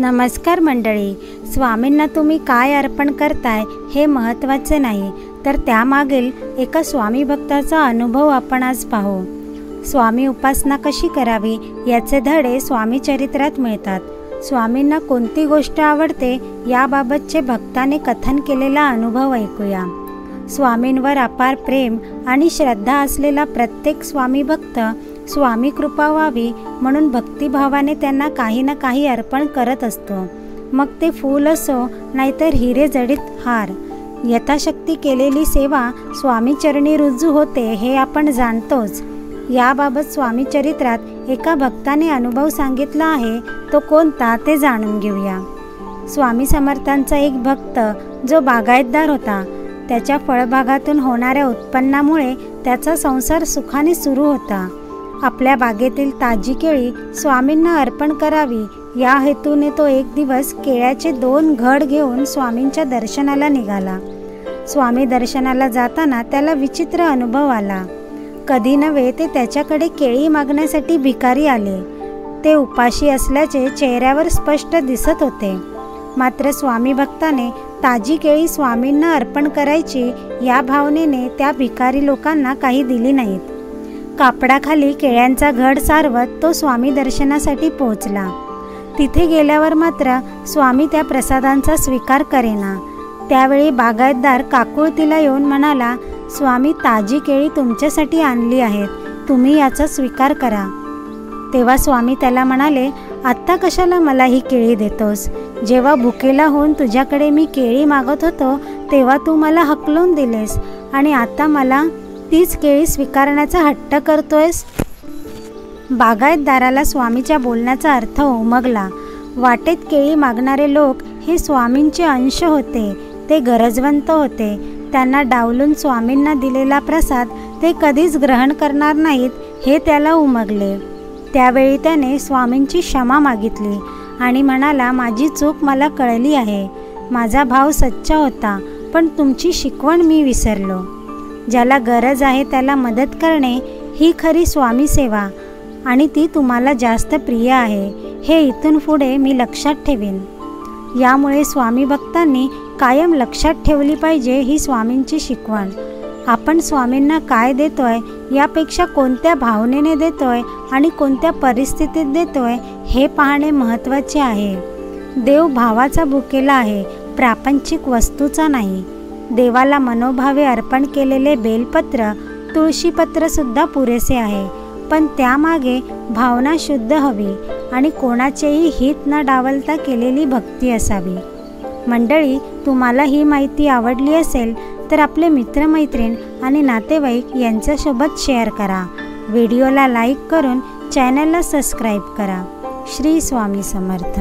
नमस्कार मंडळी, स्वामींना तुम्ही काय अर्पण करताय हे महत्त्वाचे नाही, तर त्यामागील एका स्वामी भक्ताचा अनुभव आपण आज पाहू। स्वामी उपासना कशी करावी याचे धडे स्वामी चरित्रात मिळतात। स्वामींना कोणती गोष्ट आवडते याबाबतचे भक्ताने कथन केलेला अनुभव ऐकूया। स्वामींवर अपार प्रेम आणि श्रद्धा असलेला प्रत्येक स्वामी भक्त स्वामी कृपा व्हावी म्हणून भक्तिभावाने त्यांना काही ना काही अर्पण करत असतो। मग ते फूल असो नाहीतर हिरे जडित हार, यथाशक्ती केलेली सेवा स्वामी चरणी रुजू होते हे आपण जाणतोच। याबाबत स्वामी चरित्रात एका भक्ताने अनुभव सांगितला आहे, तो कोणता ते जाणून घेऊया। स्वामी समर्थांचा एक भक्त जो बागायतदार होता, त्याच्या फळबागातून होणाऱ्या उत्पन्नामुळे त्याचा संसार सुखाने सुरू होता। आपल्या बागेतील ताजी केळी स्वामींना अर्पण करावी या हेतूने तो एक दिवस केळ्याचे 2 घड घेऊन स्वामींच्या दर्शनाला निघाला। स्वामी दर्शनाला जाताना त्याला विचित्र अनुभव आला। कधी नव्हे ते त्याच्याकडे केळी मागण्यासाठी भिकारी आले। ते उपाशी असल्याचे चेहऱ्यावर स्पष्ट दिसत होते। मात्र स्वामी भक्ताने ताजी केळी स्वामींना अर्पण करायची या भावनेने त्या भिकारी लोकांना काही दिली नाहीत। कापडाखाली केळ्यांचा घड सारवत तो स्वामी दर्शनासाठी पोहोचला। तिथे गेल्यावर मात्र स्वामी त्या प्रसादांचा स्वीकार करेना। त्यावेळी बागायतदार काकुळतीला येऊन म्हणाला, स्वामी ताजी केळी तुमच्यासाठी आणली आहेत, तुम्ही याचा स्वीकार करा। तेव्हा स्वामी त्याला म्हणाले, आत्ता कशाला मला ही केळी देतोस? जेव्हा भुकेला होऊन तुझ्याकडे मी केळी मागत होतो तेव्हा तू मला हकलून दिलेस आणि आता मला तीच केळी स्वीकारण्याचा हट्ट करतोयस। बागायतदाराला स्वामीच्या बोलण्याचा अर्थ उमगला। वाटेत केळी मागणारे लोक हे स्वामींचे अंश होते, ते गरजवंत होते। त्यांना डावलून स्वामींना दिलेला प्रसाद ते कधीच ग्रहण करणार नाहीत हे त्याला उमगले। त्यावेळी त्याने स्वामींची क्षमा मागितली आणि म्हणाला, माझी चूक मला कळली आहे, माझा भाव सच्चा होता, पण तुमची शिकवण मी विसरलो। ज्याला गरज आहे त्याला मदत करणे ही खरी स्वामी सेवा आणि ती तुम्हाला जास्त प्रिय आहे, हे इथून पुढे मी लक्षात ठेवीन। यामुळे स्वामी भक्तांनी कायम लक्षात ठेवली पाहिजे ही स्वामींची शिकवण। आपण स्वामींना काय देतोय यापेक्षा कोणत्या भावनेने देतोय आणि कोणत्या परिस्थितीत देतोय हे पाहणे महत्त्वाचे आहे। देव भावाचा भुकेला आहे, प्रापंचिक वस्तूचा नाही। देवाला मनोभावे अर्पण केलेले बेलपत्र, तुळशीपत्र सुद्धा पुरेसे आहे, पण त्यामागे भावना शुद्ध हवी आणि कोणाचेही हित न डावलता केलेली भक्ती असावी। मंडळी, तुम्हाला ही माहिती आवडली असेल तर आपले मित्रमैत्रीण आणि नातेवाईक यांच्यासोबत शेअर करा। व्हिडिओला लाईक करून चॅनलला सबस्क्राईब करा। श्री स्वामी समर्थ।